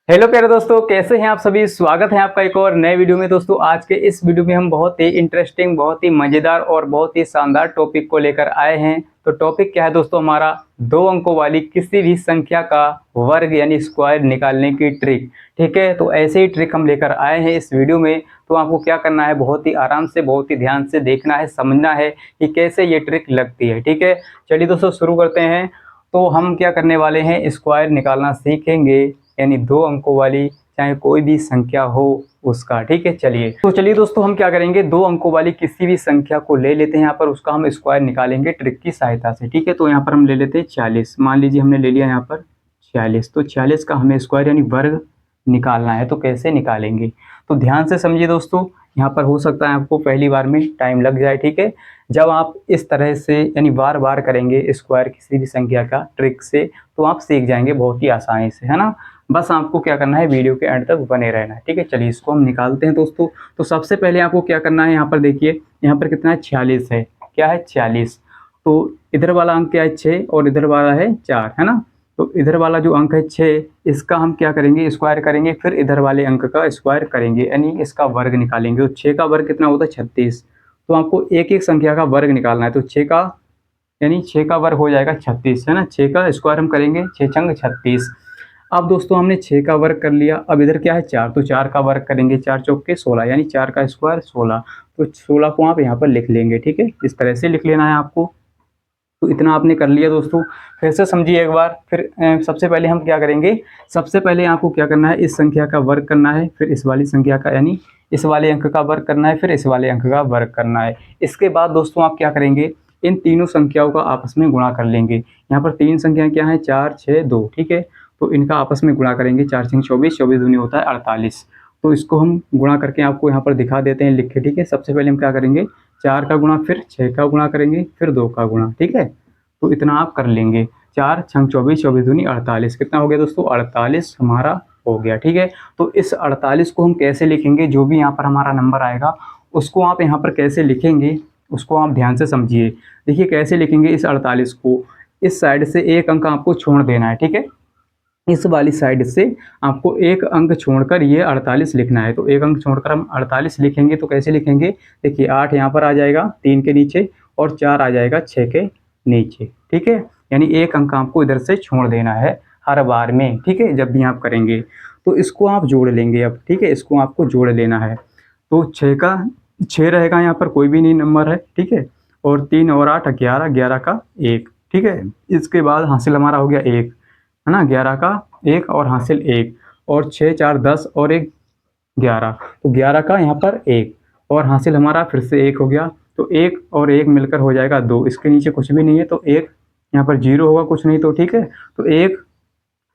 Hello प्यारे दोस्तों, कैसे हैं आप सभी। स्वागत है आपका एक और नए वीडियो में। दोस्तों आज के इस वीडियो में हम बहुत ही इंटरेस्टिंग, बहुत ही मज़ेदार और बहुत ही शानदार टॉपिक को लेकर आए हैं। तो टॉपिक क्या है दोस्तों, हमारा 2 अंकों वाली किसी भी संख्या का वर्ग यानी स्क्वायर निकालने की ट्रिक। ठीक है, तो ऐसे ही ट्रिक हम लेकर आए हैं इस वीडियो में। तो आपको क्या करना है, बहुत ही आराम से, बहुत ही ध्यान से देखना है, समझना है कि कैसे ये ट्रिक लगती है। ठीक है, चलिए दोस्तों शुरू करते हैं। तो हम क्या करने वाले हैं, स्क्वायर निकालना सीखेंगे, यानी 2 अंकों वाली चाहे कोई भी संख्या हो उसका। ठीक है, चलिए दोस्तों हम क्या करेंगे, 2 अंकों वाली किसी भी संख्या को ले लेते हैं। यहाँ पर उसका हम स्क्वायर निकालेंगे ट्रिक की सहायता से। ठीक है, तो यहाँ पर हम ले लेते हैं 40। मान लीजिए हमने ले लिया यहाँ पर 46। तो 46 का हमें स्क्वायर यानी वर्ग निकालना है। तो कैसे निकालेंगे, तो ध्यान से समझिए दोस्तों। यहाँ पर हो सकता है आपको पहली बार में टाइम लग जाए। ठीक है, जब आप इस तरह से यानी बार बार करेंगे स्क्वायर किसी भी संख्या का ट्रिक से, तो आप सीख जाएंगे बहुत ही आसानी से, है ना। बस आपको क्या करना है, वीडियो के एंड तक बने रहना है। ठीक है, चलिए इसको हम निकालते हैं दोस्तों। तो सबसे पहले आपको क्या करना है, यहाँ पर देखिए, यहाँ पर कितना है, 46 है। क्या है, 46। तो इधर वाला अंक क्या है, 6, और इधर वाला है 4, है ना। तो इधर वाला जो अंक है 6, इसका हम क्या करेंगे, स्क्वायर करेंगे, फिर इधर वाले अंक का स्क्वायर करेंगे, यानी इसका वर्ग निकालेंगे। तो 6 का वर्ग कितना होता है, 36। तो आपको एक एक संख्या का वर्ग निकालना है। तो 6 का यानी 6 का वर्ग हो जाएगा 36, है ना। 6 का स्क्वायर हम करेंगे, 6 छंग 36। अब दोस्तों हमने 6 का वर्ग कर लिया। अब इधर क्या है, 4, तो 4 का वर्ग करेंगे, 4 चौके 16, यानी 4 का स्क्वायर 16। तो 16 को आप यहाँ पर लिख लेंगे। ठीक है, इस तरह से लिख लेना है आपको। तो इतना आपने कर लिया दोस्तों। फिर से समझिए एक बार। फिर सबसे पहले हम क्या करेंगे, सबसे पहले आपको क्या करना है, इस संख्या का वर्ग करना है, फिर इस वाली संख्या का यानी इस वाले अंक का वर्ग करना है, फिर इस वाले अंक का वर्ग करना है। इसके बाद दोस्तों आप क्या करेंगे, इन तीनों संख्याओं का आपस में गुणा कर लेंगे। यहाँ पर 3 संख्या क्या है, 4, 6, 2। ठीक है, तो इनका आपस में गुणा करेंगे। 4 6 24, 24 दूनी होता है 48। तो इसको हम गुणा करके आपको यहाँ पर दिखा देते हैं लिख के। ठीक है, सबसे पहले हम क्या करेंगे, 4 का गुणा, फिर 6 का गुणा करेंगे, फिर 2 का गुणा। ठीक है, तो इतना आप कर लेंगे। 4 छंग 24, 24 दूनी 48। कितना हो गया दोस्तों, 48 हमारा हो गया। ठीक है, तो इस 48 को हम कैसे लिखेंगे, जो भी यहाँ पर हमारा नंबर आएगा उसको आप यहाँ पर कैसे लिखेंगे, उसको आप ध्यान से समझिए। देखिए कैसे लिखेंगे इस 48 को, इस साइड से एक अंक आपको छोड़ देना है। ठीक है, इस वाली साइड से आपको एक अंक छोड़कर ये 48 लिखना है। तो एक अंक छोड़कर हम 48 लिखेंगे। तो कैसे लिखेंगे, देखिए 8 यहाँ पर आ जाएगा 3 के नीचे, और 4 आ जाएगा 6 के नीचे। ठीक है, यानी एक अंक आपको इधर से छोड़ देना है हर बार में। ठीक है, जब भी आप करेंगे तो इसको आप जोड़ लेंगे अब। ठीक है, इसको आपको जोड़ लेना है। तो 6 का 6 रहेगा, यहाँ पर कोई भी नहीं नंबर है। ठीक है, और 3 और 8 11, 11 का 1। ठीक है, इसके बाद हासिल हमारा हो गया 1, है ना। 11 का 1 और हासिल 1, और 6 4 10 और 1 11। तो 11 का यहाँ पर 1 और हासिल हमारा फिर से 1 हो गया। तो 1 और 1 मिलकर हो जाएगा 2। इसके नीचे कुछ भी नहीं है, तो 1 यहाँ पर 0 होगा, कुछ नहीं। तो ठीक है, तो 1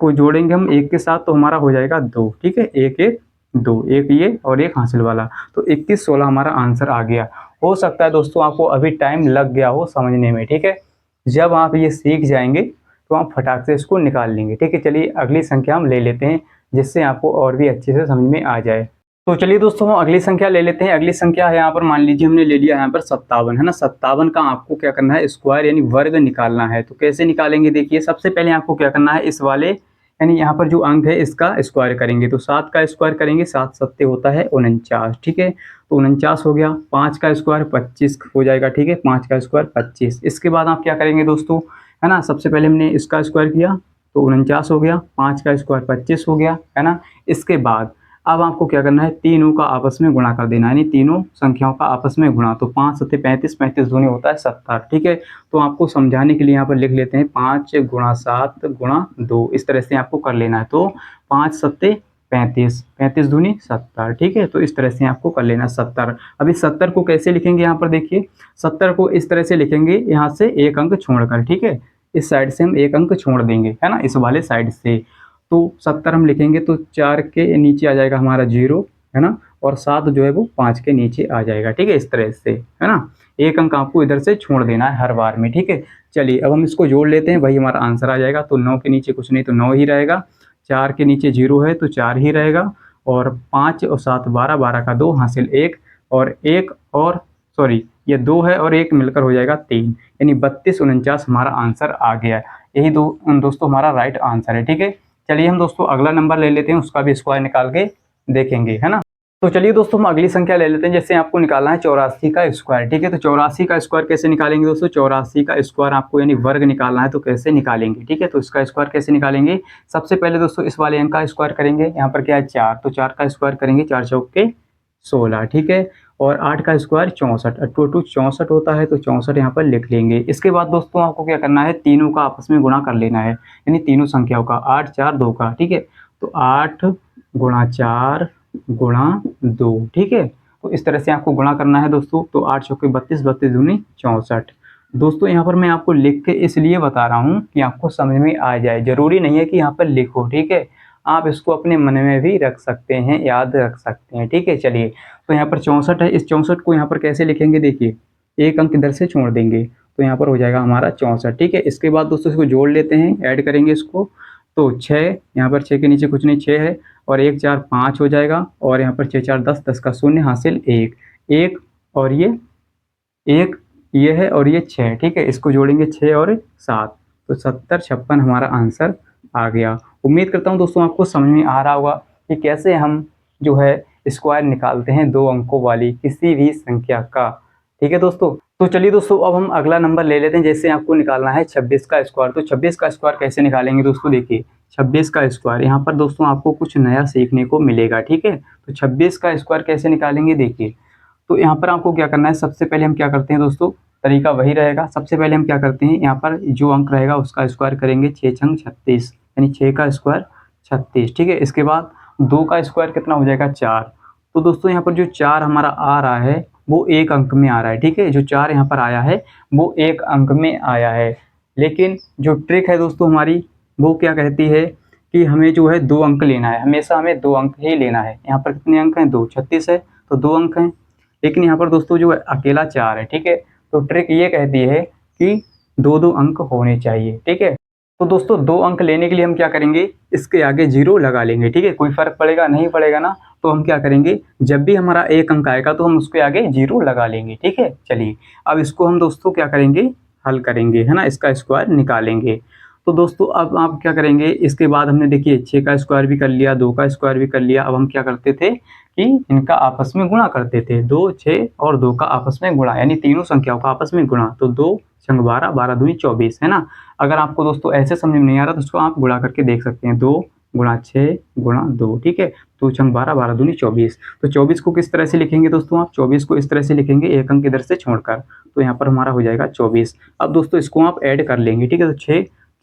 को जोड़ेंगे हम 1 के साथ, तो हमारा हो जाएगा 2। ठीक है, 1 1 2, एक ये और एक हासिल वाला। तो 21 16 हमारा आंसर आ गया। हो सकता है दोस्तों आपको अभी टाइम लग गया हो समझने में। ठीक है, जब आप ये सीख जाएंगे तो आप फटाक से इसको निकाल लेंगे। ठीक है, चलिए अगली संख्या हम ले लेते हैं, जिससे आपको और भी अच्छे से समझ में आ जाए। तो चलिए दोस्तों हम अगली संख्या ले लेते हैं। अगली संख्या है यहाँ पर, मान लीजिए हमने ले लिया यहाँ पर 57, है ना। 57 का आपको क्या करना है, स्क्वायर यानी वर्ग निकालना है। तो कैसे निकालेंगे, देखिए सबसे पहले आपको क्या करना है, इस वाले यानी यहाँ पर जो अंक है इसका स्क्वायर करेंगे। तो 7 का स्क्वायर करेंगे, 7 सत्ते होता है 49। ठीक है, तो 49 हो गया। 5 का स्क्वायर 25 हो जाएगा। ठीक है, 5 का स्क्वायर 25। इसके बाद आप क्या करेंगे दोस्तों, है ना, सबसे पहले हमने इसका स्क्वायर किया तो 49 हो गया, 5 का स्क्वायर 25 हो गया, है ना। इसके बाद अब आपको क्या करना है, तीनों का आपस में गुणा कर देना है, यानी तीनों संख्याओं का आपस में गुणा। तो 5 सत्ते 35, 35 दूनी होता है 70। ठीक है, तो आपको समझाने के लिए यहाँ पर लिख लेते हैं 5 गुणा 7 गुणा 2। इस तरह से आपको कर लेना है। तो 5 सत्ते 35, 35 दूनी 70। ठीक है, तो इस तरह से आपको कर लेना 70। अभी 70 को कैसे लिखेंगे, यहाँ पर देखिए 70 को इस तरह से लिखेंगे, यहाँ से एक अंक छोड़कर। ठीक है, इस साइड से हम एक अंक छोड़ देंगे, है ना, इस वाले साइड से। तो 70 हम लिखेंगे तो 4 के नीचे आ जाएगा हमारा 0, है ना, और 7 जो है वो 5 के नीचे आ जाएगा। ठीक है, इस तरह से, है ना, एक अंक आपको इधर से छोड़ देना है हर बार में। ठीक है, चलिए अब हम इसको जोड़ लेते हैं, वही हमारा आंसर आ जाएगा। तो 9 के नीचे कुछ नहीं तो 9 ही रहेगा, 4 के नीचे 0 है तो 4 ही रहेगा, और 5 और 7 12, 12 का 2 हासिल 1, और 1 और सॉरी ये 2 है और 1 मिलकर हो जाएगा 3, यानी 32 49 हमारा आंसर आ गया। यही दोस्तों हमारा राइट आंसर है। ठीक है, चलिए हम दोस्तों अगला नंबर ले लेते हैं, उसका भी स्क्वायर निकाल के देखेंगे, है ना। तो चलिए दोस्तों हम अगली संख्या ले लेते हैं। जैसे आपको निकालना है 84 का स्क्वायर, ठीक है। तो 84 का स्क्वायर कैसे निकालेंगे दोस्तों? 84 का स्क्वायर आपको यानी वर्ग निकालना है, तो कैसे निकालेंगे, ठीक है। तो इसका स्क्वायर कैसे निकालेंगे? सबसे पहले दोस्तों इस वाले अंक का स्क्वायर करेंगे। यहाँ पर क्या है 4, तो 4 का स्क्वायर करेंगे, 4 चौके 16, ठीक है। और 8 का स्क्वायर 64, 2 64 होता है, तो 64 यहाँ पर लिख लेंगे। इसके बाद दोस्तों आपको क्या करना है, तीनों का आपस में गुणा कर लेना है, यानी तीनों संख्याओं का, 8 4 2 का, ठीक है। तो 8 गुणा 4 गुणा 2, ठीक है। तो इस तरह से आपको गुणा करना है दोस्तों। तो 8 चौके 32, 32 दूनी 64। दोस्तों यहाँ पर मैं आपको लिख के इसलिए बता रहा हूँ कि आपको समझ में आ जाए, जरूरी नहीं है कि यहाँ पर लिखो, ठीक है। आप इसको अपने मन में भी रख सकते हैं, याद रख सकते हैं, ठीक है। चलिए तो यहाँ पर 64 है, इस 64 को यहाँ पर कैसे लिखेंगे, देखिए एक अंक इधर से छोड़ देंगे, तो यहाँ पर हो जाएगा हमारा 64, ठीक है। इसके बाद दोस्तों इसको जोड़ लेते हैं, ऐड करेंगे इसको, तो 6, यहाँ पर 6 के नीचे कुछ नहीं, 6 है, और 1 4 5 हो जाएगा, और यहाँ पर 6 4 10, 10 का शून्य हासिल 1 1, और ये 1 ये है, और ये 6, ठीक है। इसको जोड़ेंगे 6 और 7, तो 70 56 हमारा आंसर आ गया। उम्मीद करता हूँ दोस्तों आपको समझ में आ रहा होगा कि कैसे हम जो है स्क्वायर निकालते हैं 2 अंकों वाली किसी भी संख्या का, ठीक है दोस्तों। तो चलिए दोस्तों अब हम अगला नंबर ले लेते हैं। जैसे आपको निकालना है 26 का स्क्वायर, तो 26 का स्क्वायर कैसे निकालेंगे दोस्तों? देखिए 26 का स्क्वायर, यहाँ पर दोस्तों आपको कुछ नया सीखने को मिलेगा, ठीक है। तो 26 का स्क्वायर कैसे निकालेंगे, देखिए। तो यहाँ पर आपको क्या करना है, सबसे पहले हम क्या करते हैं दोस्तों, तरीका वही रहेगा। सबसे पहले हम क्या करते हैं, यहाँ पर जो अंक रहेगा उसका स्क्वायर करेंगे, 6 छंग 36, यानी 6 का स्क्वायर 36, ठीक है। इसके बाद 2 का स्क्वायर कितना हो जाएगा, 4। तो दोस्तों यहाँ पर जो 4 हमारा आ रहा है वो एक अंक में आ रहा है, ठीक है। जो 4 यहाँ पर आया है वो एक अंक में आया है, लेकिन जो ट्रिक है दोस्तों हमारी वो क्या कहती है कि हमें जो है 2 अंक लेना है, हमेशा हमें 2 अंक ही लेना है। यहाँ पर कितने अंक हैं, 2, 36 है तो 2 अंक हैं, लेकिन यहाँ पर दोस्तों जो है अकेला 4 है, ठीक है। तो ट्रिक ये कहती है कि 2-2 अंक होने चाहिए, ठीक है। तो दोस्तों 2 अंक लेने के लिए हम क्या करेंगे, इसके आगे 0 लगा लेंगे, ठीक है। कोई फर्क पड़ेगा नहीं पड़ेगा ना, तो हम क्या करेंगे, जब भी हमारा एक अंक आएगा तो हम उसके आगे 0 लगा लेंगे, ठीक है। चलिए अब इसको हम दोस्तों क्या करेंगे, हल करेंगे, है ना, इसका स्क्वायर निकालेंगे। तो दोस्तों अब आप क्या करेंगे, इसके बाद हमने देखिए 6 का स्क्वायर भी कर लिया, 2 का स्क्वायर भी कर लिया। अब हम क्या करते थे कि इनका आपस में गुणा करते थे, 2 6 और 2 का आपस में गुणा, यानी तीनों संख्याओं का आपस में गुणा। तो 2 छंग 12, 12 दूनी 24, है ना। अगर आपको दोस्तों ऐसे समझ में नहीं आ रहा तो उसको आप गुणा करके देख सकते हैं, 2 गुणा 6 गुणा 2, ठीक है। 2 छंग 12, 12 दूनी 24। तो 24 को किस तरह से लिखेंगे दोस्तों, आप 24 को इस तरह से लिखेंगे, एक अंक इधर से छोड़कर, तो यहाँ पर हमारा हो जाएगा 24। अब दोस्तों इसको आप ऐड कर लेंगे, ठीक है। तो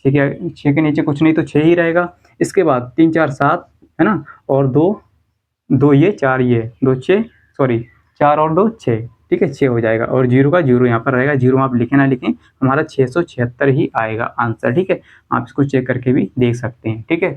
6 के नीचे कुछ नहीं तो 6 ही रहेगा। इसके बाद 3 4 7, है ना, और 2 2 ये 4 ये 2 6, सॉरी 4 और 2 6, ठीक है, 6 हो जाएगा। और 0 का 0 यहाँ पर रहेगा, 0 आप लिखें ना लिखें हमारा 676 ही आएगा आंसर, ठीक है। आप इसको चेक करके भी देख सकते हैं, ठीक है।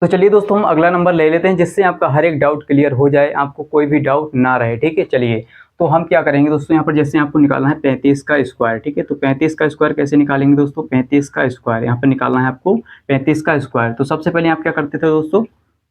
तो चलिए दोस्तों हम अगला नंबर ले लेते हैं, जिससे आपका हर एक डाउट क्लियर हो जाए, आपको कोई भी डाउट ना रहे, ठीक है। चलिए तो हम क्या करेंगे दोस्तों, यहाँ पर जैसे आपको निकालना है 35 का स्क्वायर, ठीक है। तो 35 का स्क्वायर कैसे निकालेंगे दोस्तों, 35 का स्क्वायर यहाँ पर निकालना है आपको, 35 का स्क्वायर। तो सबसे पहले आप क्या करते थे दोस्तों,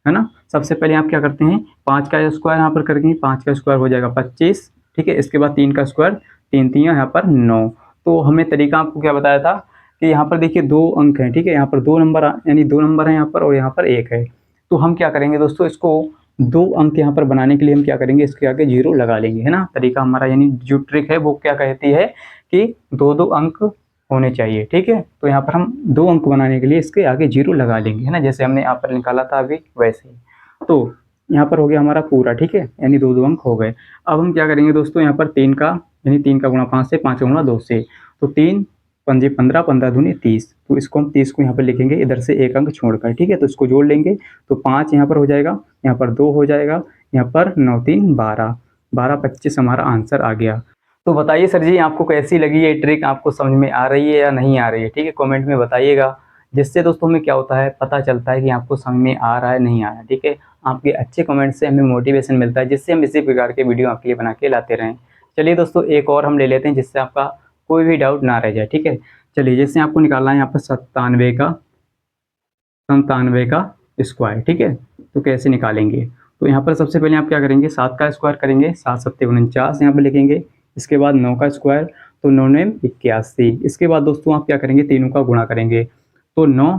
है ना, सबसे पहले आप क्या करते हैं, 5 का स्क्वायर यहाँ पर करेंगे, 5 का स्क्वायर हो जाएगा 25, ठीक है। इसके बाद 3 का स्क्वायर, 3 3 यहाँ पर 9। तो हमने तरीका आपको क्या बताया था कि यहाँ पर देखिए 2 अंक हैं, ठीक है। यहाँ पर 2 नंबर यानी 2 नंबर है यहाँ पर, और यहाँ पर 1 है। तो हम क्या करेंगे दोस्तों, इसको 2 अंक यहाँ पर बनाने के लिए हम क्या करेंगे, इसके आगे 0 लगा लेंगे, है ना। तरीका हमारा यानी जो ट्रिक है वो क्या कहती है कि 2-2 अंक होने चाहिए, ठीक है। तो यहाँ पर हम 2 अंक बनाने के लिए इसके आगे 0 लगा लेंगे, है ना, जैसे हमने यहाँ पर निकाला था अभी वैसे ही। तो यहाँ पर हो गया हमारा पूरा, ठीक है, यानी 2-2 अंक हो गए। अब हम क्या करेंगे दोस्तों, यहाँ पर 3 का यानी 3 का गुणा 5 से, 5 का गुणा 2 से, तो 3 पंजे 15, 15 दूनी 30। तो इसको हम 30 को यहाँ पर लिखेंगे इधर से एक अंक छोड़कर, ठीक है। तो इसको जोड़ लेंगे, तो 5 यहाँ पर हो जाएगा, यहाँ पर 2 हो जाएगा, यहाँ पर 9 3 12, 12 25 हमारा आंसर आ गया। तो बताइए सर जी आपको कैसी लगी ये ट्रिक, आपको समझ में आ रही है या नहीं आ रही है, ठीक है, कमेंट में बताइएगा। जिससे दोस्तों हमें क्या होता है, पता चलता है कि आपको समझ में आ रहा है नहीं आ रहा है, ठीक है। आपके अच्छे कमेंट से हमें मोटिवेशन मिलता है, जिससे हम इसी प्रकार के वीडियो आपके लिए बना के लाते रहें। चलिए दोस्तों एक और हम ले लेते हैं, जिससे आपका कोई भी डाउट ना रह जाए, ठीक है। चलिए जैसे आपको निकालना है यहाँ पर 97 का स्क्वायर, ठीक है। तो कैसे निकालेंगे, तो यहाँ पर सबसे पहले आप क्या करेंगे, 7 का स्क्वायर करेंगे, 7 7 49 यहाँ पर लिखेंगे। इसके बाद 9 का स्क्वायर, तो 9 9 81। इसके बाद दोस्तों आप क्या करेंगे, तीनों का गुणा करेंगे, तो 9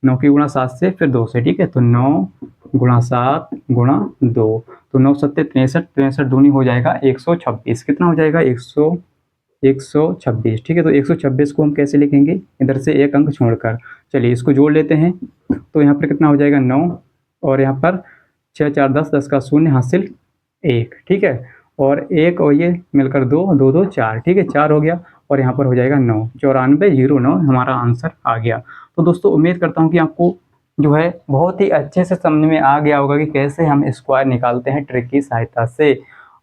9 की गुणा 7 से फिर 2 से, ठीक है। तो 9 गुणा 7 गुणा 2, तो 9 7 63, 63 दूनी हो जाएगा 126। कितना हो जाएगा 126, ठीक है। तो 126 को हम कैसे लिखेंगे, इधर से एक अंक छोड़कर। चलिए इसको जोड़ लेते हैं। तो यहाँ पर कितना हो जाएगा 9 और यहाँ पर 6 4 10, 10 का शून्य हासिल 1, ठीक है। और 1 और ये मिलकर 2 2 2 4, ठीक है, 4 हो गया। और यहाँ पर हो जाएगा 9, 9409 हमारा आंसर आ गया। तो दोस्तों उम्मीद करता हूँ कि आपको जो है बहुत ही अच्छे से समझ में आ गया होगा कि कैसे हम स्क्वायर निकालते हैं ट्रिक की सहायता से।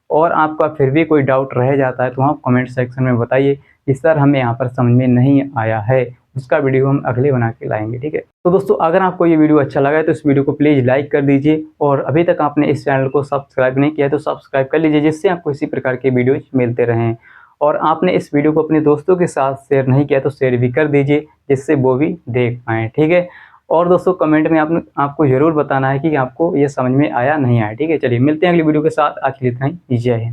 और आपका फिर भी कोई डाउट रह जाता है तो आप कमेंट सेक्शन में बताइए कि सर हमें यहाँ पर समझ में नहीं आया है, उसका वीडियो हम अगले बना के लाएंगे, ठीक है। तो दोस्तों अगर आपको ये वीडियो अच्छा लगा है तो इस वीडियो को प्लीज़ लाइक कर दीजिए, और अभी तक आपने इस चैनल को सब्सक्राइब नहीं किया है तो सब्सक्राइब कर लीजिए, जिससे आपको इसी प्रकार के वीडियोज मिलते रहें। और आपने इस वीडियो को अपने दोस्तों के साथ शेयर नहीं किया तो शेयर भी कर दीजिए, जिससे वो भी देख पाएँ, ठीक है। और दोस्तों कमेंट में आपको ज़रूर बताना है कि आपको ये समझ में आया नहीं आया, ठीक है। चलिए मिलते हैं अगली वीडियो के साथ, आज के लिए इतना ही, जय हिंद।